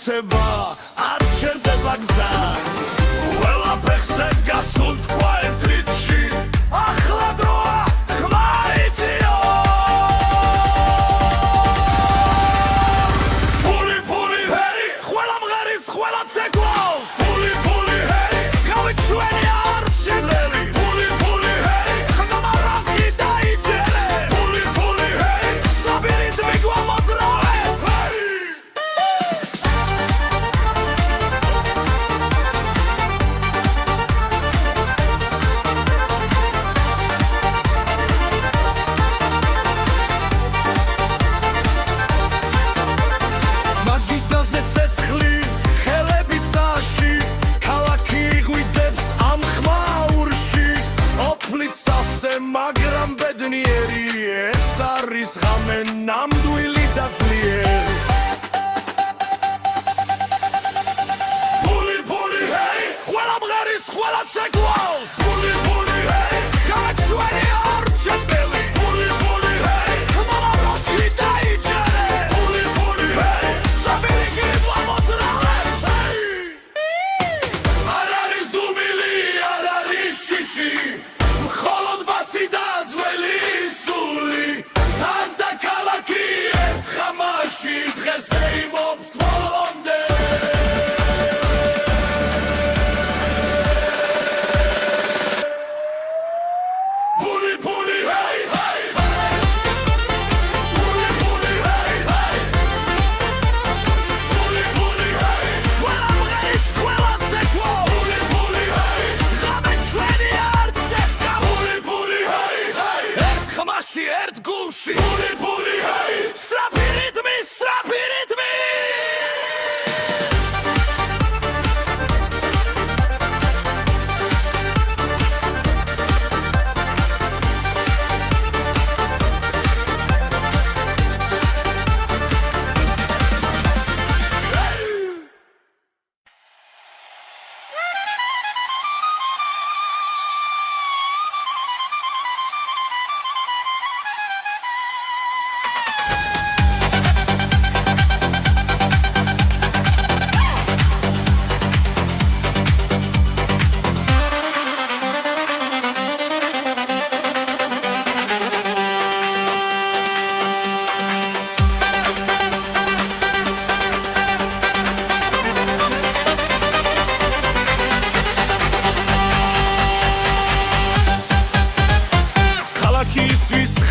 იცება არ ჩერდება გზა ყველაფერზე გასუნთქვა ერთ რიტმში ახლა დროა ხმა იწიო ფული ჰერი ყველა მღერის ყველა ცეკვავს ფული ჰერი გავით ჩვენი არჩილელი ფული ჰერი ხმა რაზი დაიჯერე ფული ჰერი საბირით მიგვამოძრავეთ ჰერი მაგრამ ბედნიერი ეს არის ღამე ნამდვილი და ძლიერი ფული ჰეი ყველა მღერის ყველა ცეკვავს ფული ჰეი გაჩვენი არჩეველი ფული ჰეი ხმა რაზი დაიჯერე ფული ჰეი საბერი გიმოძრავეთ არ არის დუმილი არ არის შიში მხოლოდ ბასი და ძველი სული თან და ქალაქი ერთ ხამაში დღეს ეიმობს ბოლომდე ფული ჰეი ფული ჰეი ფული ჰეი ყველა მღერის ყველა ცეკვო ფული ჰეი ღამე ჩვენი არ ცეკვა ერთ ხმაში ერთ გულში ფული ჰეი სწრაფი რიტმი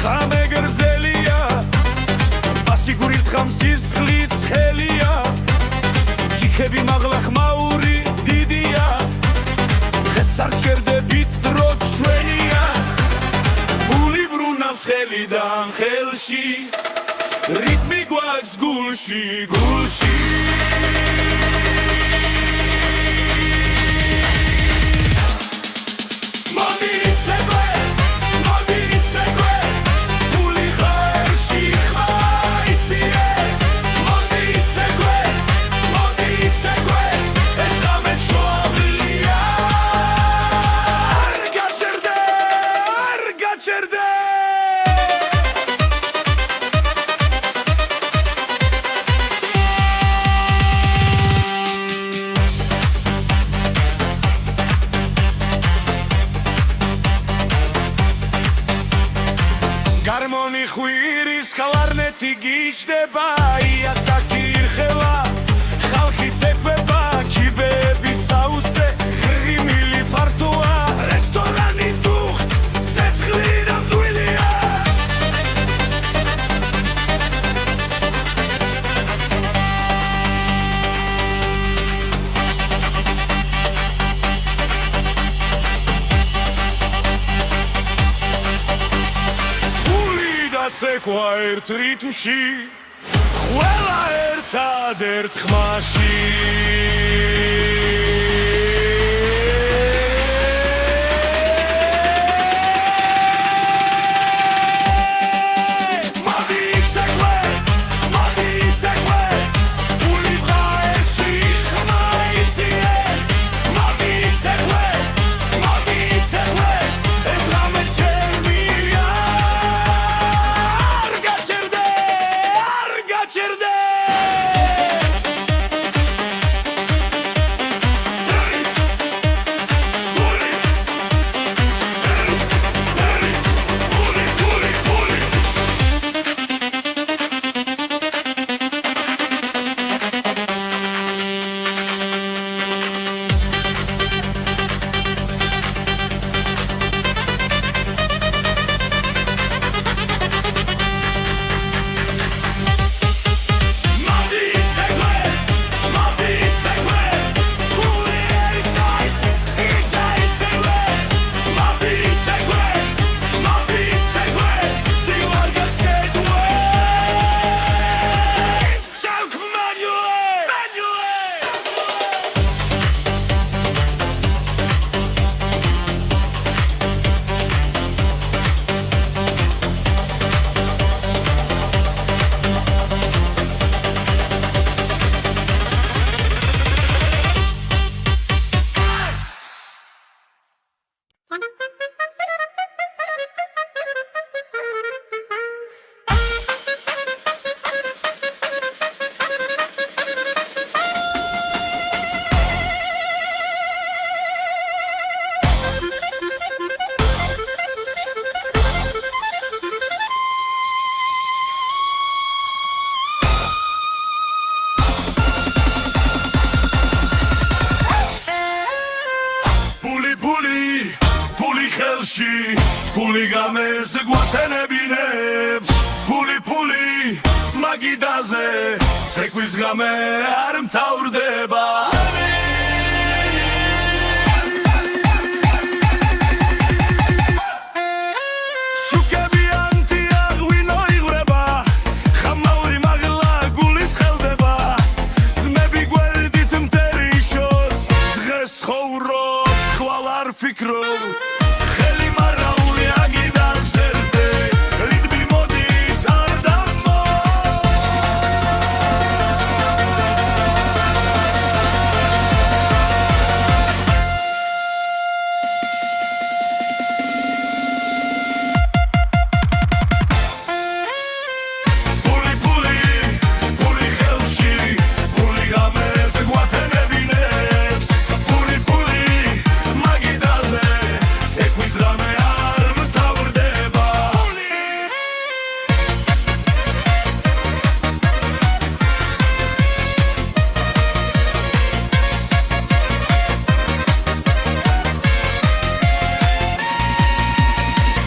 ხამე გრძელია ასიგური თხამსის ხლიც ხელია ჩიქები მაღლა ხმაური დიდია დღეს არ ჩერდებით დრო ჩვენია ფული ბრუნავს ხელიდან ხელში რიტმი გვაქვს გულში გარმონი ხვირის კლარნეტი გიჩდება იატაკი ირხევა ხალხი ცეკვება კიბეები საუსე ღრიმილი ფართოა რესტორანი დუხს სეცხლი და მტვილია ცეკვა ერთ რიტმში ყველა ერთად ერთ ხმაში ხელში ფული გამეს გვათენებინებს ფული მაგიდაზე ცეკვის გამე არ მთავრდება ფიქრობ ხელი მარაული აგიდან სერდე რიტმი მოდის არ დამო ფული ხელში ფული გამეს გვათენებინებს ცეკვის გამე არ მთავრდება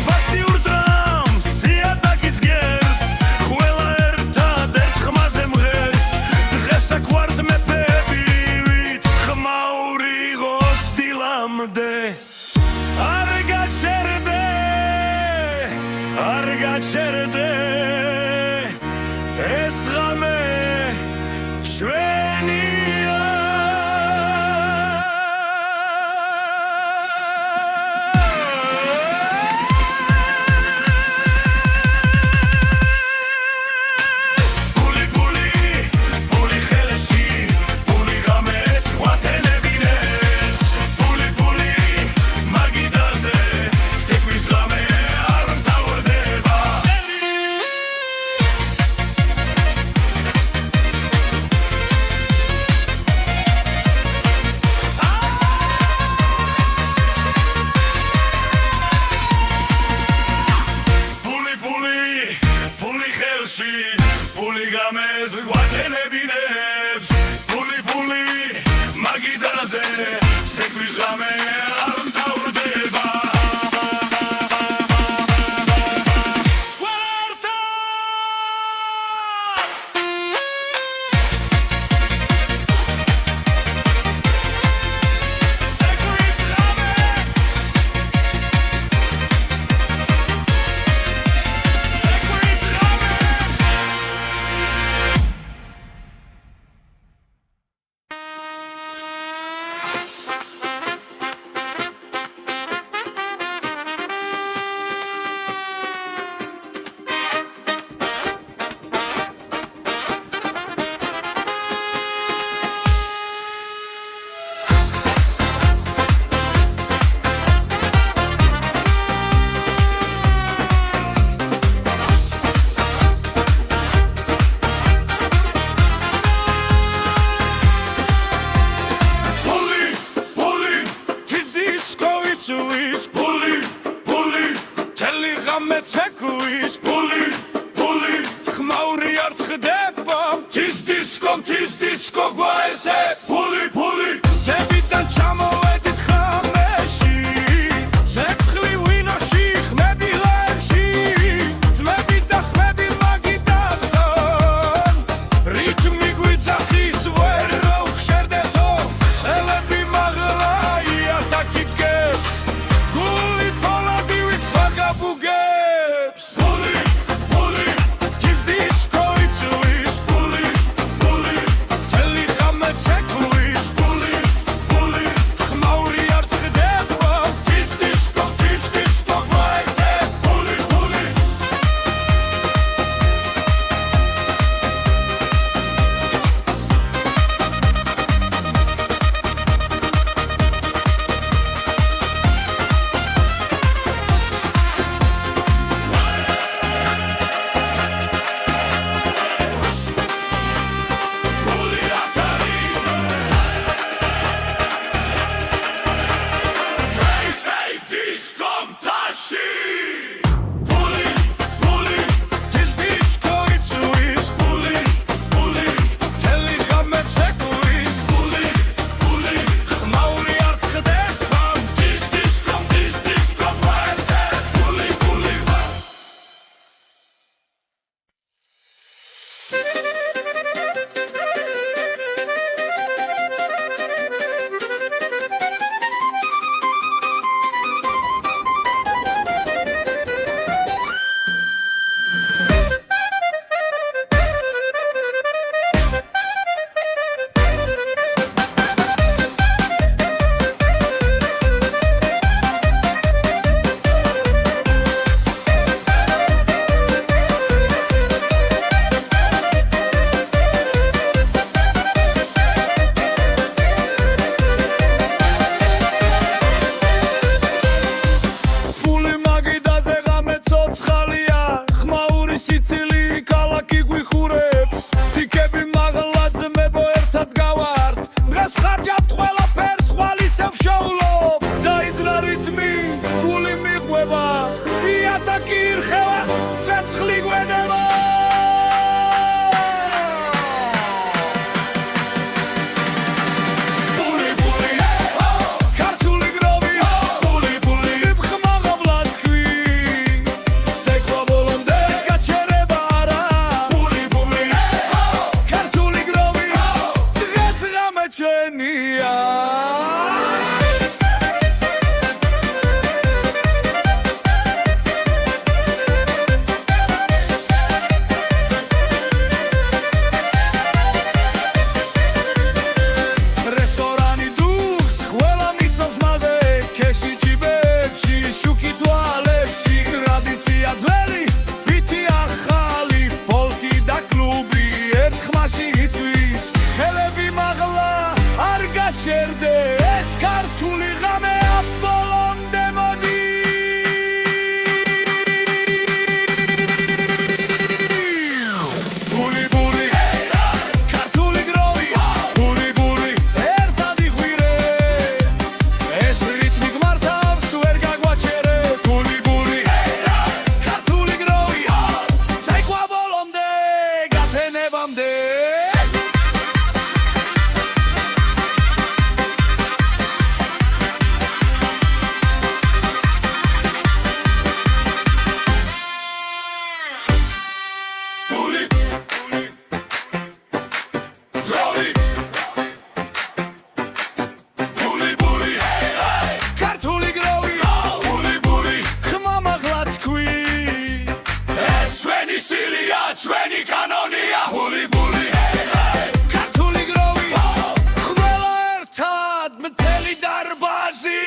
პასიურ დრამს იატაკიც გერს ყველა ერთად ხმაზე მღერს დღეს აქ ვართ მეფები ვით ხმაური ღოს დილამდე არ გაჩერდე ეს ღამე ჩვენია ფული ხელში ფული გამეს გვათენებინებს ფული მაგიდაზე ცეკვის ღამე ფული გამეს გვათენებინებს ფული მაგიდაზე ცეკვის ღამე არ მთავრდება ცეკვის ფული ხმაური არ წდება თის დისკო გვაერთე ფული თებიდან ჩამოვედით ხამეში ცეცხლი ვინოში ხმები ლებში ძმები და ხმები მაგიდასთან რიტმი გვიძახის ვერ რო ხშერდეთო ხელები მაღლა იატაკიც გეს გული ფოლადივით ბაგაბუგებს ჩვენია ეს ქართული ღამე აბოლონდე მოდი ბული ბული ქართული გროვი ბული ბული ერთად იღვირე ეს რიტმი გმართავს ვერ გაგვაჩერე ბული ბული ქართული გროვი ცეკვა ბოლომდე გათენებამდე ჩვენი კანონია ბული ბული ქართული გროვი ყველა ერთად მთელი დარბაზი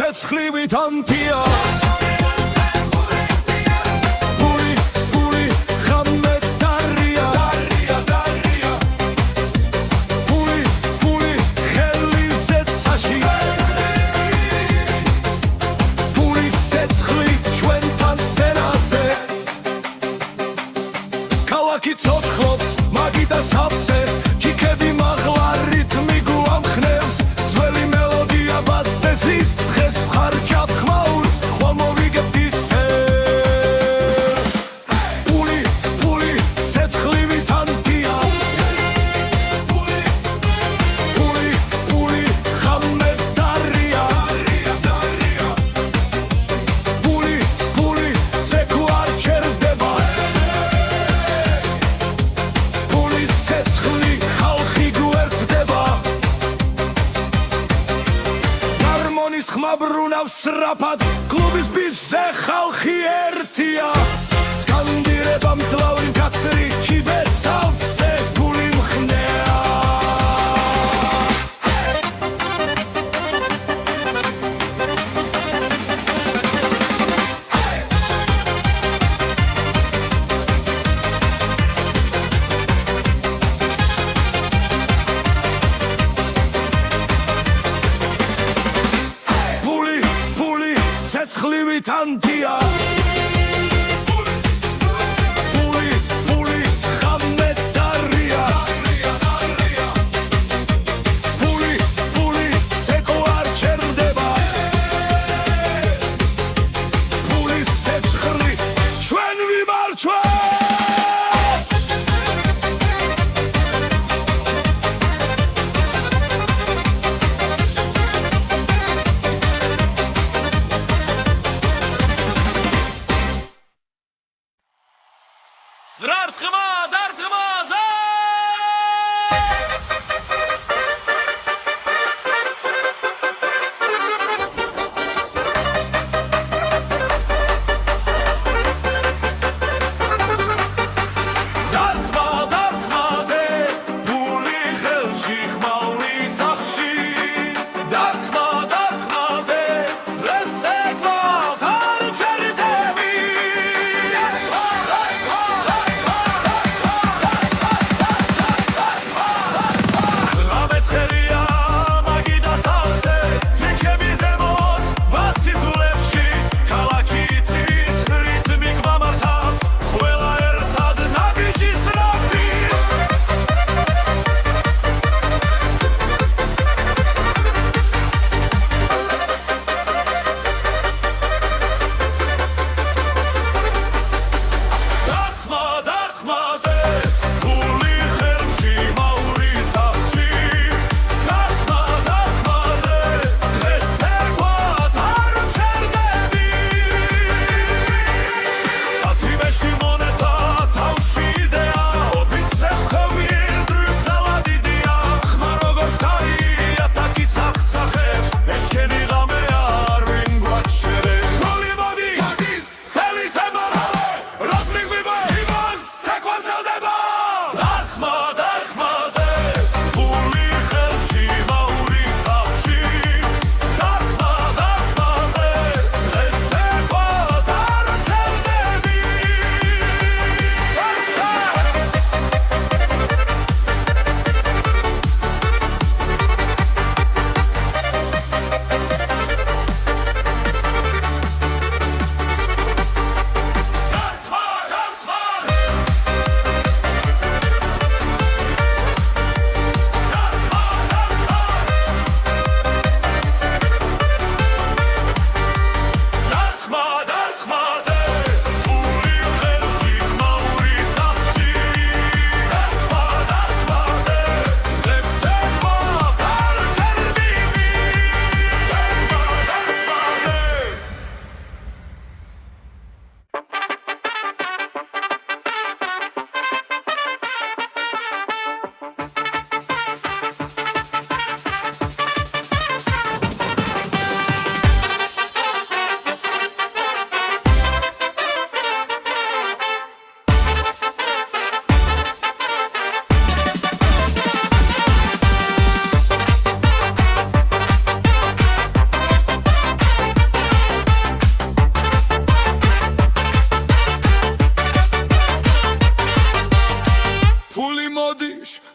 ცეცხლივით ანთია ბული ბული ღამე დარია ბული ბული ხელი ზეცაში ბული ცეცხლი ჩვენთან სენაზე ქალაქი ცოცხლობს მაგიდა სავსე ჩიქები მაღლა რითმი გვამხნევს ძველი მელოდია ბასზე ზის ხარჯად ხმაურს ხვალ მოვიგებთ ისე ბული ბული ცეცხლივით ანთია ბული ბული ბული ღამე დარია ბული ბული ცეკვა არ ჩერდება ბულის ცეცხლი ხალხი გვერდდება ჰარმონის ხმა ბრუნავს სწრაფად კლუბის ბიჭზე ხალხი ერთია სკანდირება მძლავრი მკაცრი ჩიბეთ სავსე გული მხნეა ცეცხლივით ანთია ბული რარტყმა დარტყმაზე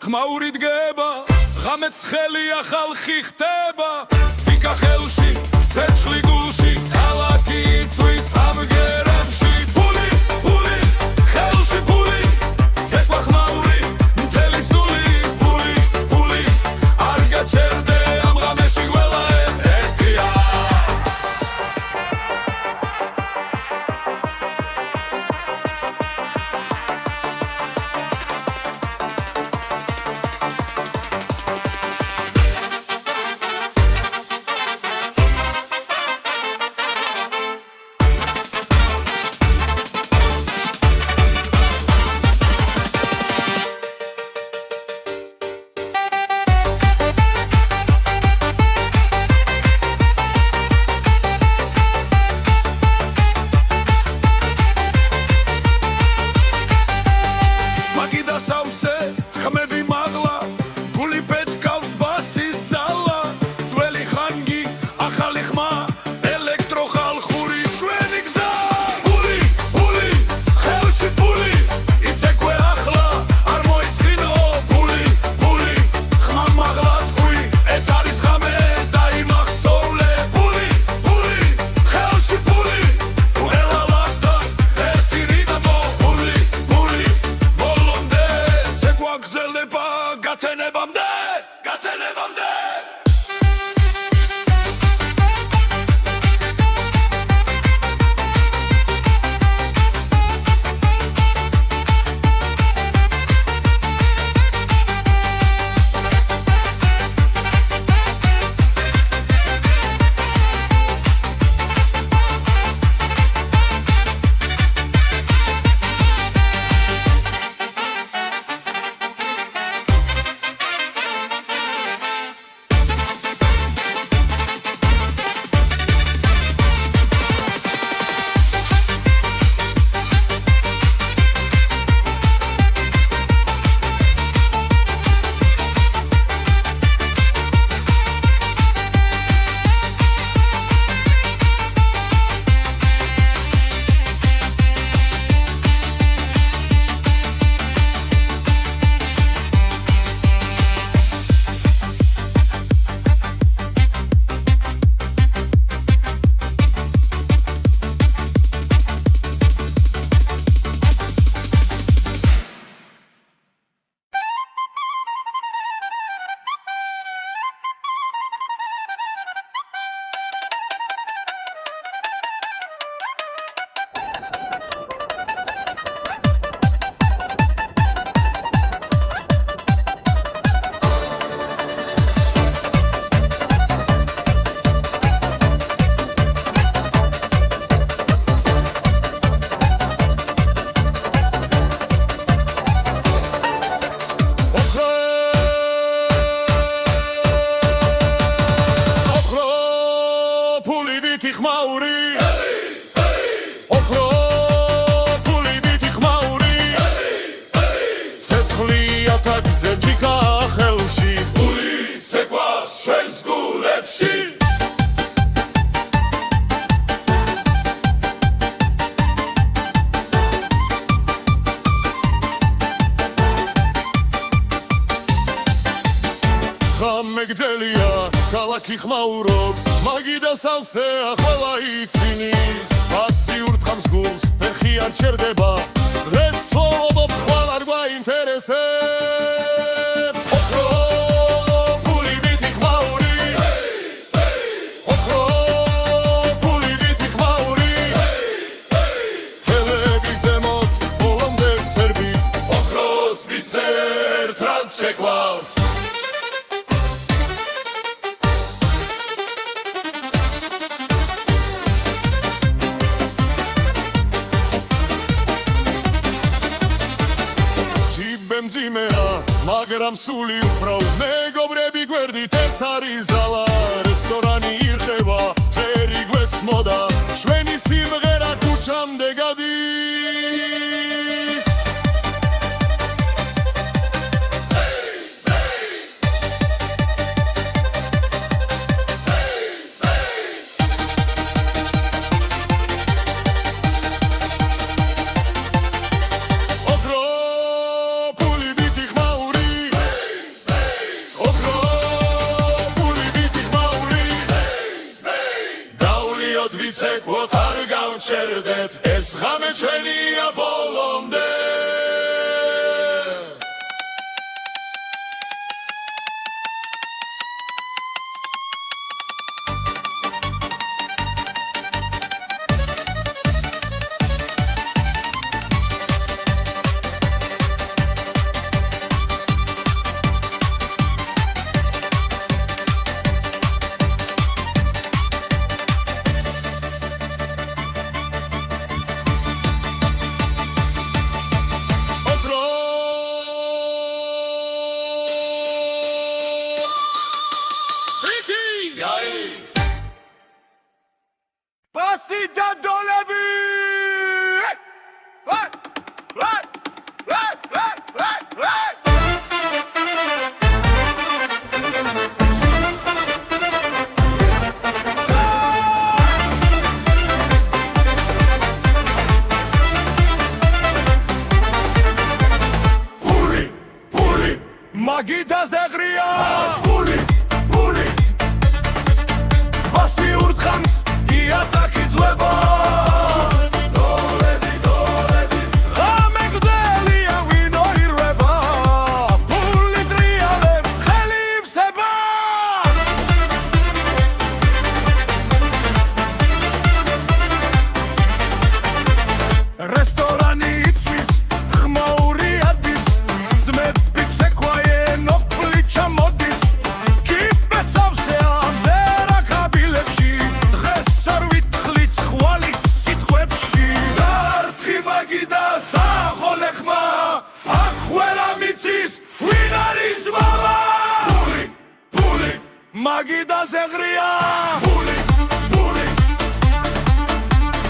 ხმაური დგება ღამეც ხელია ხალხი ხდება ვიკა ხელში ცეცხლი გულში ქალაქი იწვის ამგერებში ფული ფული ხელში ფული ზეკვა ხმაური მთელი სული ფული ფული არ გაჩერდე ამ ღამეში ყველა ერთია ქალაქი ხმაურობს მაგიდა სავსე ახლა იცინის პასიურ თხამს გულს ფეხი არ ჩერდება დღეს ცხოვრობ ხვალ არ გვაინტერესებს ოქრო ფული ვითი ხმაური ოქრო ფული ვითი ხმაური ხელები ზემოთ ბოლომდე ვცერბით ოქროს ვიცერთ რაც შეგვაქვს მძიმეა მაგრამ სული უფრო მეგობრები გვერდით ეს არის ზალა რესტორანი ირხევა ხერი გვესმოდა ჩვენი სიმღერა ქუჩამდე გადის ვიცეკვოთ არ გავჩერდეთ ეს ღამე ჩვენია ბოლომდე Pasi da dolebi! Puli, puli, magida zegria! Puli, puli, pasi urtkams! იატაკი ძვება დოლები დოლები ღამე გრძელია ვინო ირვება ფული ტრიალებს ხელი ივსება რესტორანი იცვის ხმაური ადის ძმები ცეკვაენ ოფლი ჩამოდის კიპე სავსე ამზერა კაბილებში მაგიდა ზეღრია ფული ფული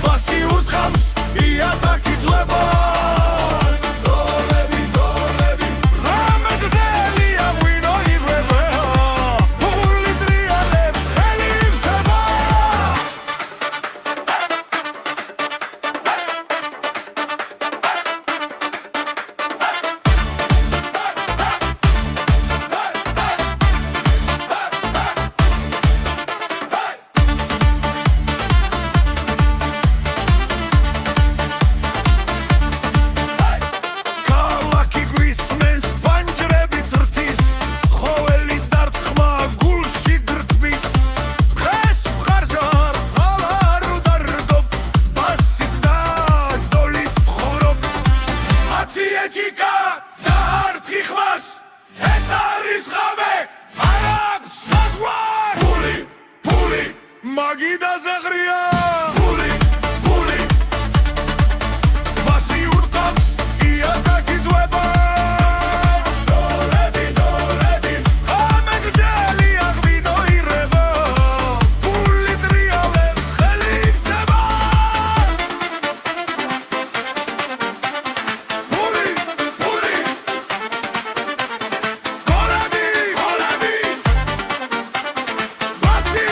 პასი ურთხავს იატაკი ძვება დოლები დოლები ღამე გრძელია ვინო ირვება ფული ტრიალებს ხელი ივსება მაგიდა ზეღრია ფული ფული პასი ურთხავს იატაკი ძვება დოლები დოლები ღამე გრძელია ვინო ირვება ფული ტრიალებს ხელი ივსება ფული ფული დოლები დოლები პასი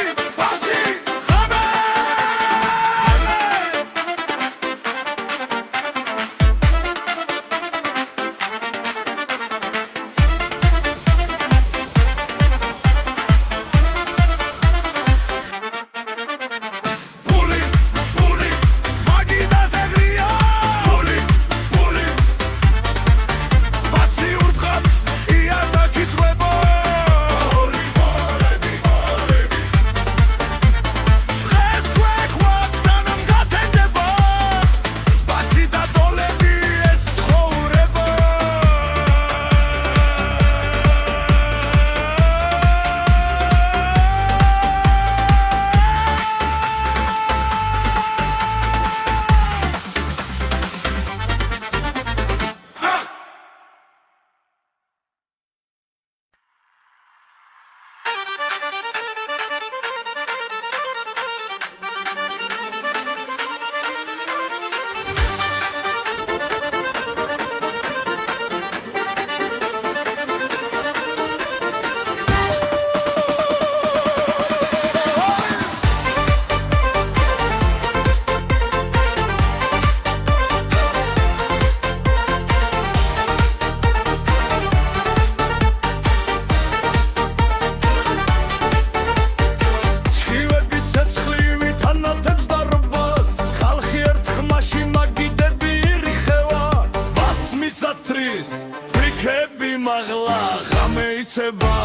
გამოცება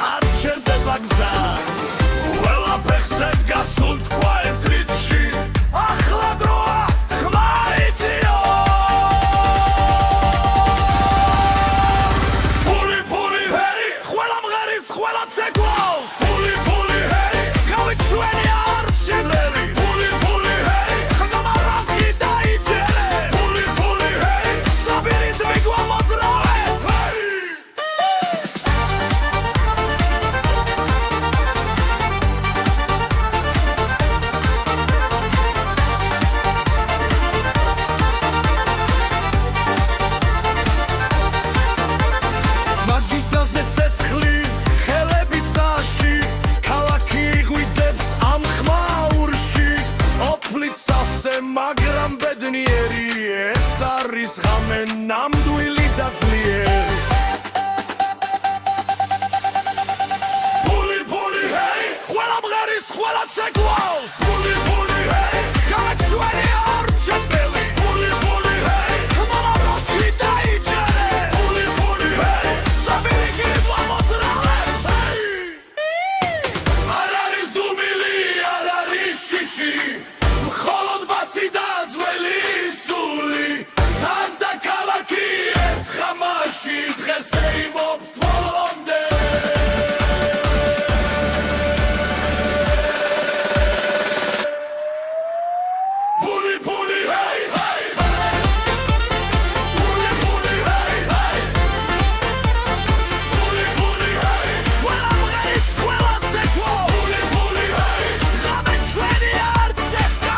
არ ჩერდება გზა ყველა ფეხზე დგას უთქვა ერთ რიტმში ახლა დროა ხმა იწიო ფული ფული ჰერი ყველა მღერის ყველა ცეკვავს ფული ფული ჰერი გავით ჩვენი არჩილები ფული ფული ჰერი ხმა რაზი დაიჯერე ფული ფული ჰერი საბირით მიგვამოძრავე მაგრამ ბედნიერი ეს არის ღამე ნამდვილი და ძლიერი ფული ფული ჰეი ყველა მღერის ყველა ცეკვავს ფული ფული ჰეი გაჩვენი არჩეველი ფული ფული ჰეი ხმა რაზი დაიჯერე ფული ფული ჰეი საბირი გიმოძრავე არ არის დუმილი არ არის შიში მხოლოდ ბასი და ძველი სული თან და ქალაქი ერთ ხამაში დღეს ეიმობს ბოლომდე ფული ფული ჰეი ჰეი ფული ფული ჰეი ჰეი ფული ფული ჰეი ყველა მღერის ყველა ცეკვო ფული ფული ჰეი ღამე ჩვენი არჩევდა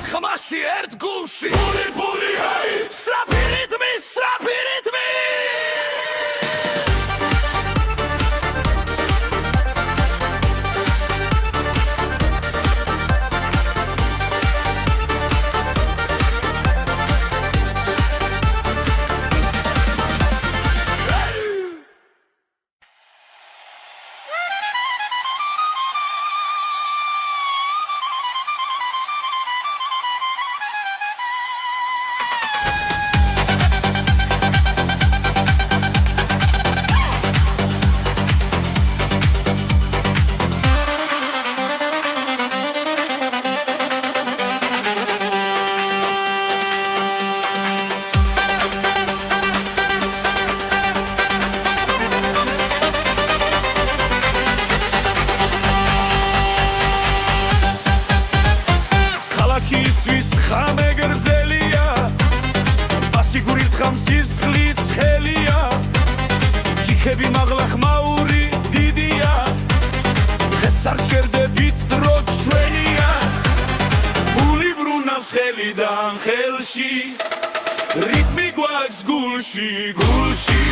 ხმაში ერთ გულში ფული ფული ჰეი სწრაფი რიტმი სწრაფი რიტმი სისხლით ხელია ჯიქები მაღლა ხმაური დიდია დღეს არ ჩერდებით დრო ჩვენია ფული ბრუნავს ხელიდან ხელში რიტმი გვაქვს გულში გულში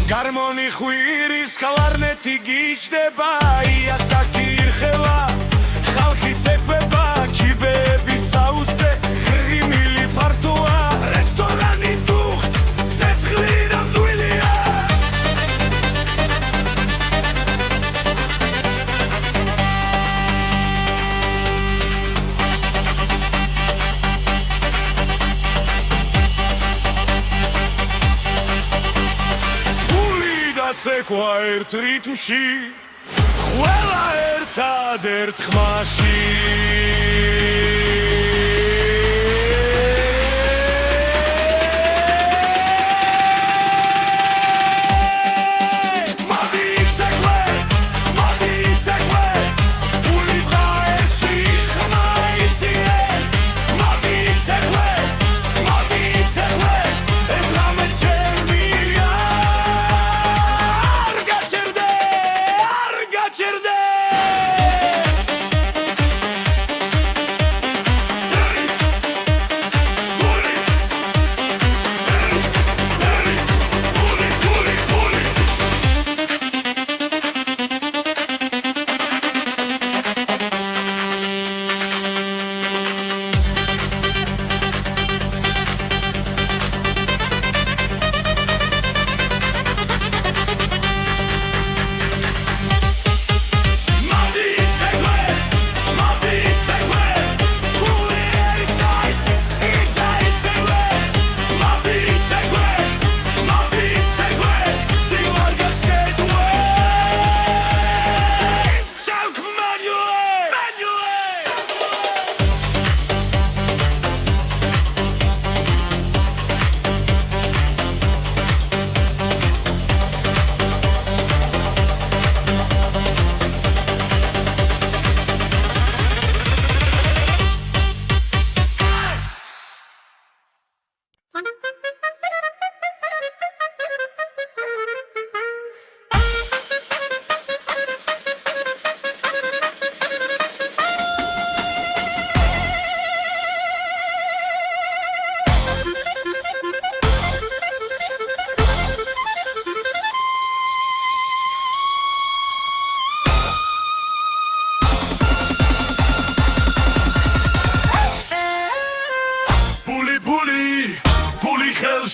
გარმონი ხვირის კლარნეტი გიჩდება იატაკი ირხევა ხალხი ცეკვება კიბეები საუსე ღიმილი ფართოა რესტორანი დუხს სეცხლი ნამდვილია ცეკვა ერთ რიტმში ყველა ერთად ერთ ხმაში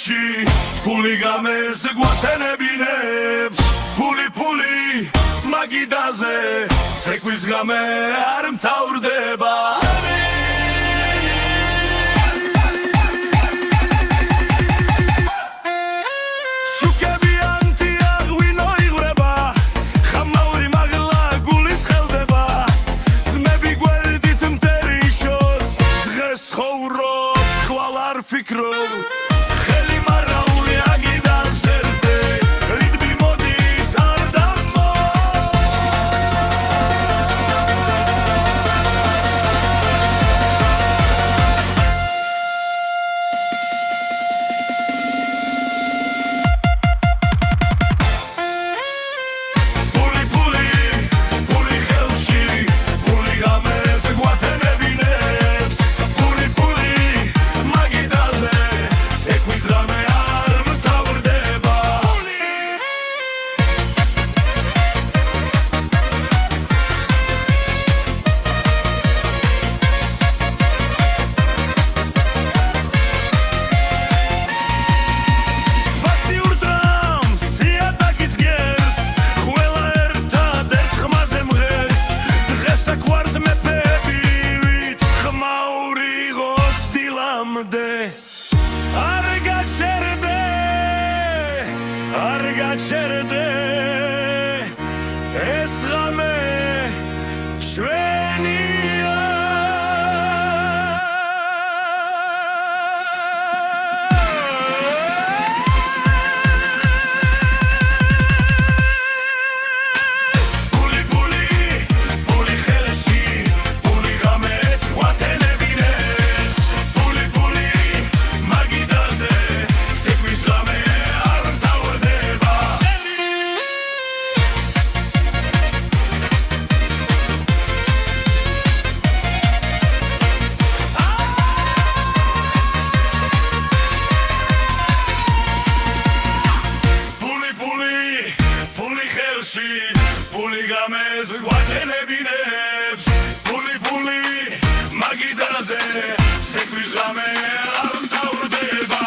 ხელში ფული გამეს გვათენებინებს ფული მაგიდაზე ცეკვის გამე არ მთავრდება ფიქრობ ხელი მარაული აგიდან სერდე რიტმი მოდის არ დამო ფული ხელში ფული გამეს გვათენებინებს ცეკვის გამე არ მთავრდება პასიურ დრამს იატაკიც გერს ყველა ერთად ხმაზე მღერს დღეს აქ ვართ მეფები ვით ხმაური ღოს დილამდე არ გაჩერდე ეს ღამე ჩვენია ფული ხელში ფული გამეს გვათენებინებს ფული მაგიდაზე ცეკვის ღამე არ მთავრდება ფული ხელში ფული გამეს გვათენებინებს ფული მაგიდაზე ცეკვის ღამე არ მთავრდება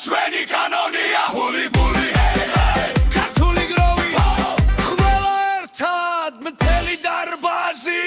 ჩვენი კანონია ბული ბული ქართული გროვი ყველა ერთად მთელი დარბაზი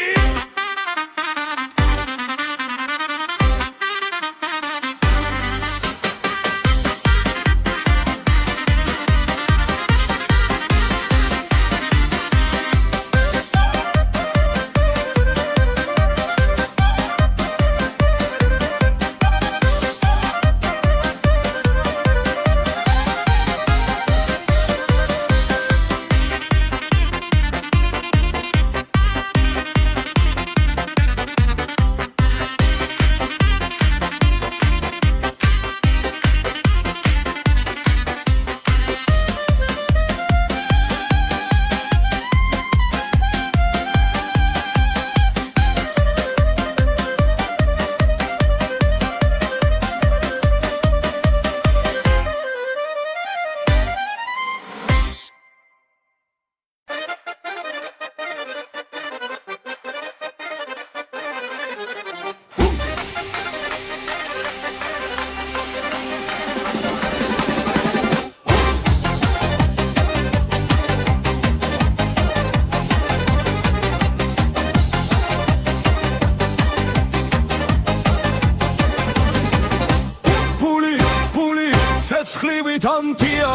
ცეცხლივით ანთია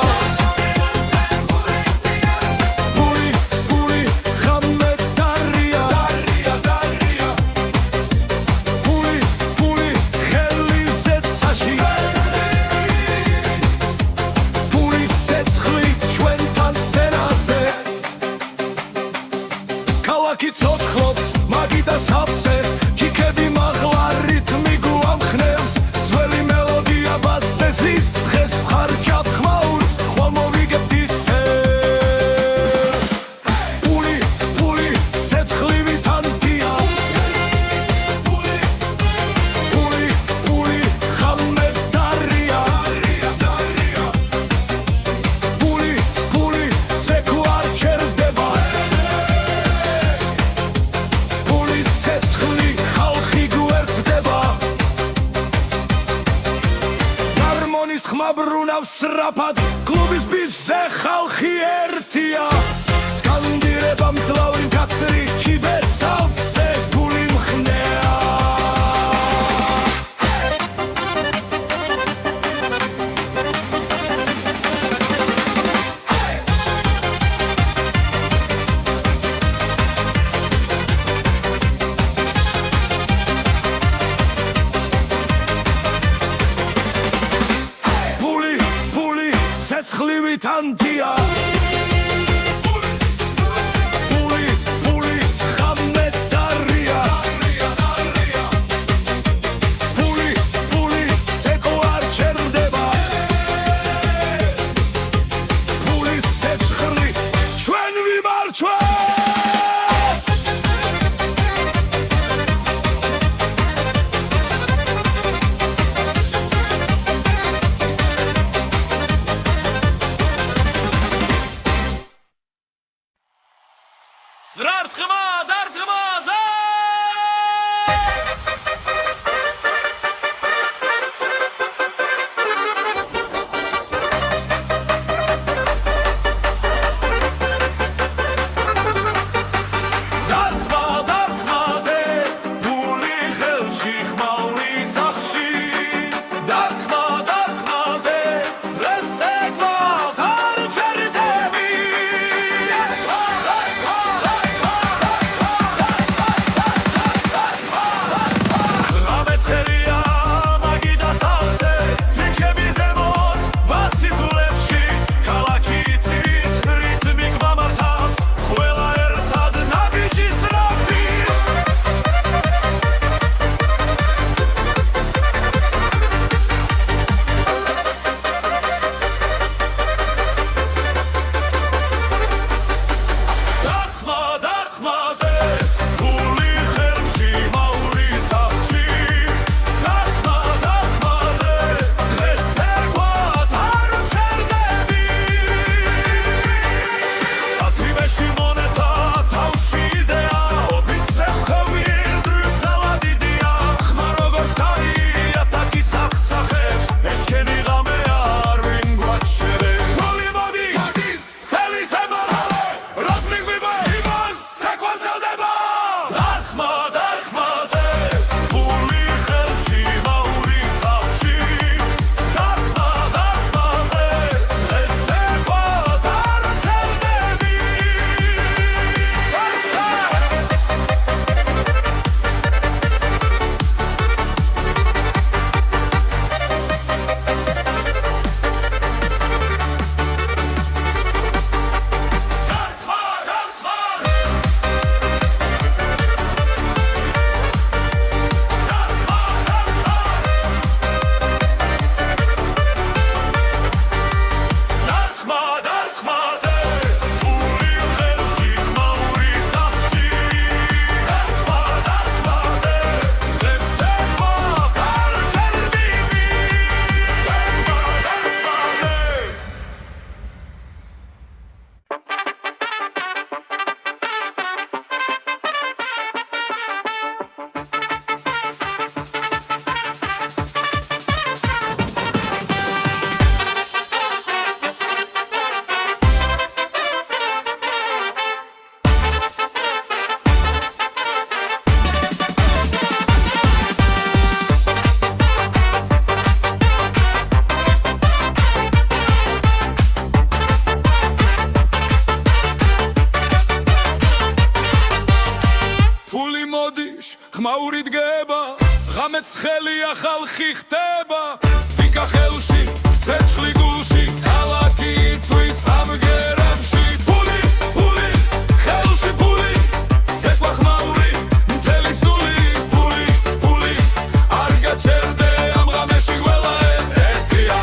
ბული ბული ხამე დარია ბული ბული ხელი ზეცაში ბულის ცეცხლი ჩვენთან სენაზე ქალაქი ცოცხლობს მაგიდა სავსე ჯიქები მაღლა რითმი გვამხნევს ძველი მელოდია ბასზე ზის ხარჯად ხმაურს ხვალ მოვიგებთ ისე ბული ბული ცეცხლივით ანთია ბული ბული ბული ხამე დარია ბული ბული ზეკუ არ ჩერდება ბულის ცეცხლი ხალხი გვერდდება გარმონის ხმა ბრუნავს სწრაფად კლუბის ბიჭზე ხალხი ერთია სკანდირება მძლავრი მკაცრი ჩიბეთ სავსე გული მხნეა ცეცხლივით ანთია ბული ბული ხამე დარია ბული ბული ზეკუ არ ჩერდება ბულის ცეცხლი ჩვენ ვიმარჩვენთ რამეც ხელია ხალხი ხდება ვიკა ხელში ცეცხლი გულში ქალაქი იწვის ამგერებში ფული ფული ხელში ფული ცეკვა ხმაური მთელი სული ფული ფული არ გაჩერდე ამ ღამეში ყველა ერთია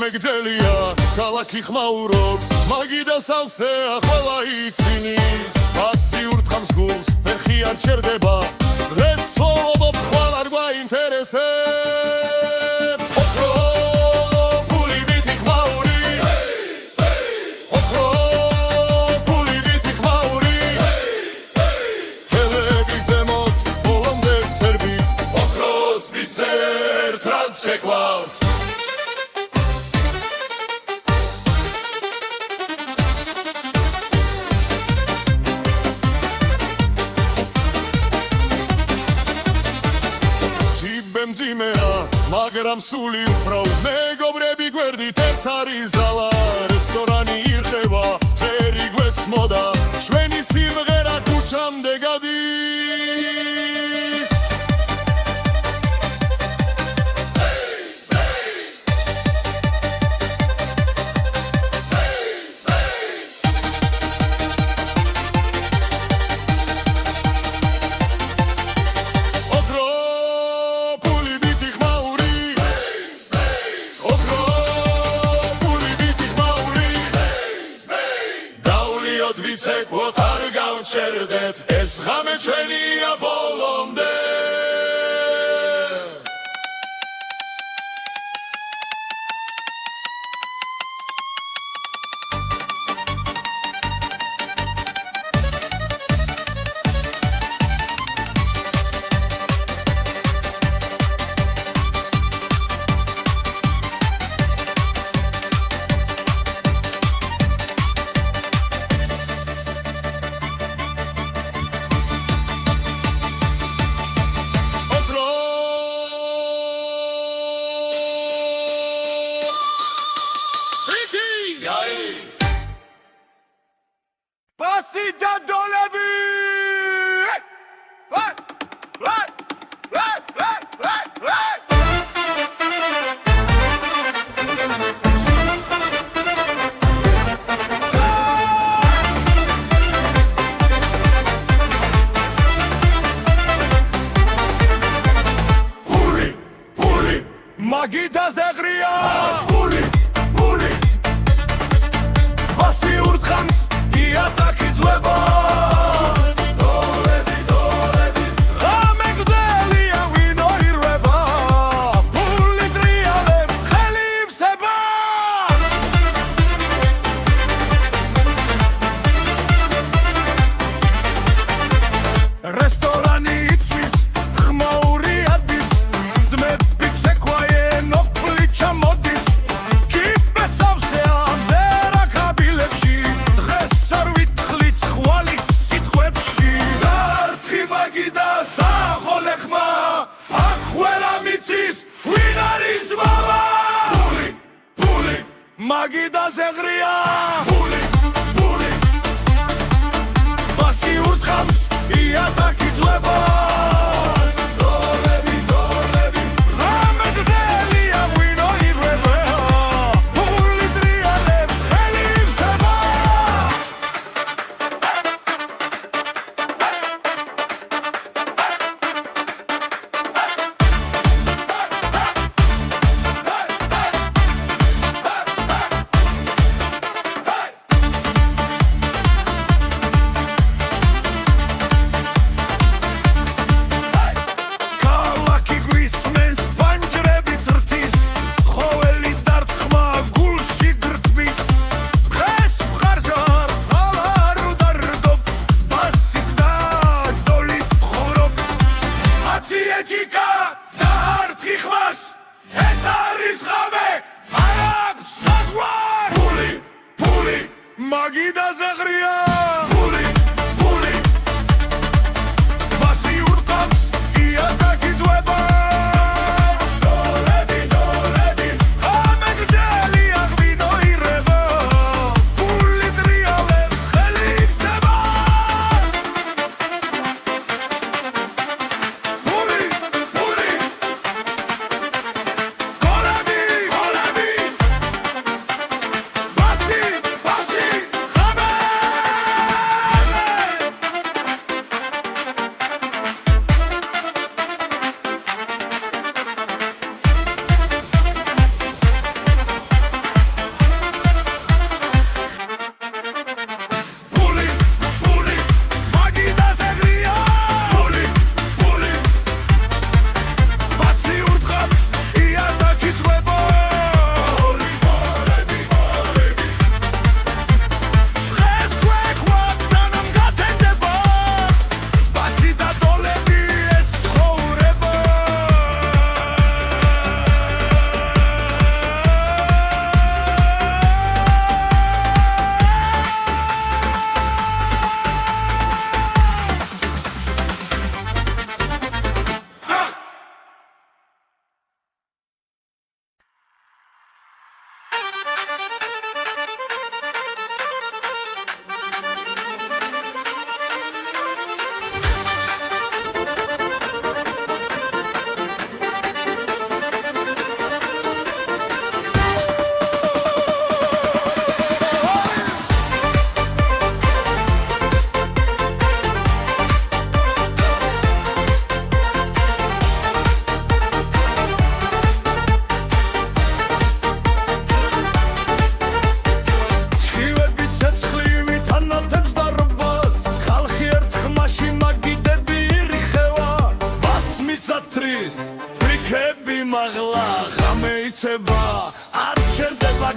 მეგდელია ქალაქი ხმაურობს მაგიდა სავსე ახლა იცინის პასიურ თხამს გულს ფეხი არ ჩერდება დღეს ცხოვრობ ხვალ არ გვაინტერესებს ოქრო ფული ვითი ხმაური ოქრო ფული ვითი ხმაური ხელები ზემოთ ბოლომდე ვწერბით ოქროს მიცერთ რაც შეგვაქვს მძიმეა მაგრამ სული უფრო მეგობრები გვერდით ეს არის ძალა რესტორანი ირხევა ხერი გვესმოდა ჩვენი სიმღერა ქუჩამდე გადის ოქრო მოდიოთ ვიცეკვოთ არ გავჩერდეთ ეს ღამე ჩვენია ბოლომდე Basi da dolebi! Puli, magida zegria! Puli! Basi urtkams! იატაკი ძვება დოლები ღამე გრძელია ვინო ირვება ფული ტრიალებს ხელი ივსება რესტორანი იცვის ხმაური ადის ძმები ცეკვაენ ოფლი ჩამოდის კიბესავსე ამზერა კაბილებში მაგიდა ზეღრია ფული მასი ურთხავს იატაკი ძვება დოლები ღამე გრძელია ვინო ირვება ფული ტრიალებს ხელი ივსება მაგიდა ზეღრია ფული მასი ურტყავს იატაკი ძვება დოლები ღამე გრძელია ვინო ირება ფული ტრიალებს ხელი ივსება ფული გოლები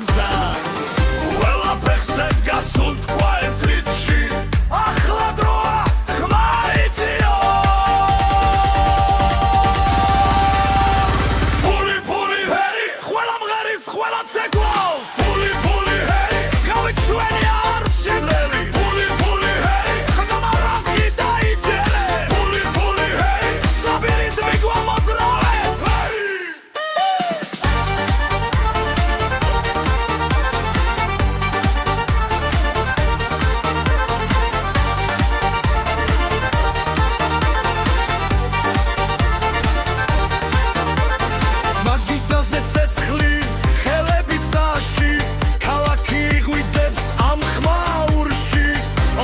გზა ყველაფერზე გასუნთქვა ერთ რიცხვი ახლა დროა ხმა იწიო ფული ფული ჰერი ყველა მღერის ყველა ცეკვავს ფული ფული ჰერი გავით ჩვენი არჩეველი ფული ფული ჰერი ხმა რაზი დაიჯერე ფული ფული ჰერი საბირითმი გვამოძრავე ჰერი მაგიდაზე ცეცხლი ხელები წაში ქალაქი ღვიძებს ამ ხმაურში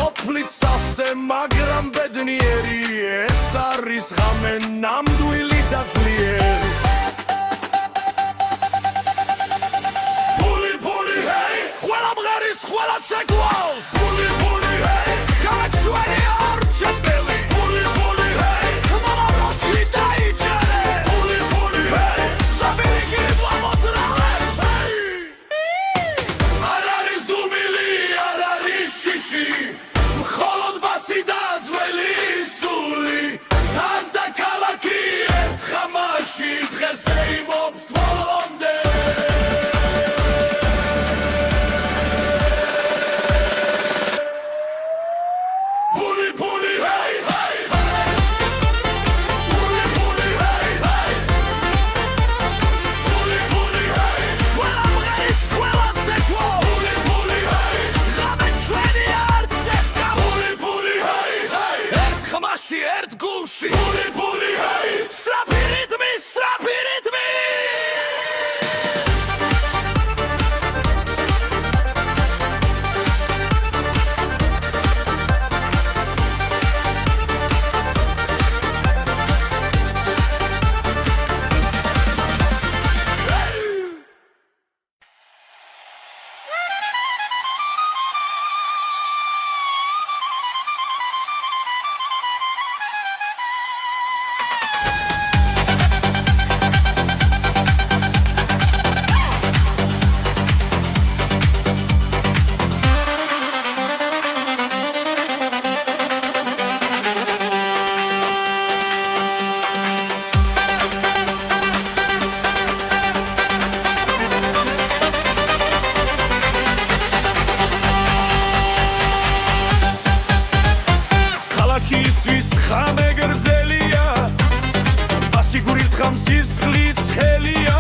ოფლით სავსე მაგრამ ბედნიერი ეს არის ღამე ნამდვილი და ძლიერი ფული ფული ჰეი ყველა მღერის ყველა ცეკვავს ფული ფული ჰეი გაჩვენი არჩეველი ფული ფული ჰეი ხმა რაზი დაიჯერე ფული ფული ჰეი საბირითმი გვამოძრავე არ არის დუმილი არ არის შიში მხოლოდ ბასი და ძველი სული თან და ქალაქი ერთ ხამაში დღეს ეიმობს ბოლომდე ფული ფული ჰეი ჰეი ფული ფული ჰეი ჰეი ფული ფული ჰეი ყველა მღერის ყველა ცეკვო ფული ფული ჰეი ღამე ჩვენი არჩევდა ფული ფული ჰეი ჰეი ერთ ხმაში ერთ გულში ფული ფული ჰეი სწრაფი რიტმი სწრაფი რიტმი ქალაქი იწვის ხამე გრძელია ასიგურით ხამ სისხლიც ხელია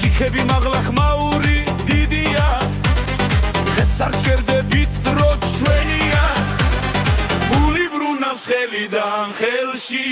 ჯიქები მაღლა ხმაური დიდია დღეს არ ჩერდებით დრო ჩვენია ფული ბრუნავს ხელიდან ხელში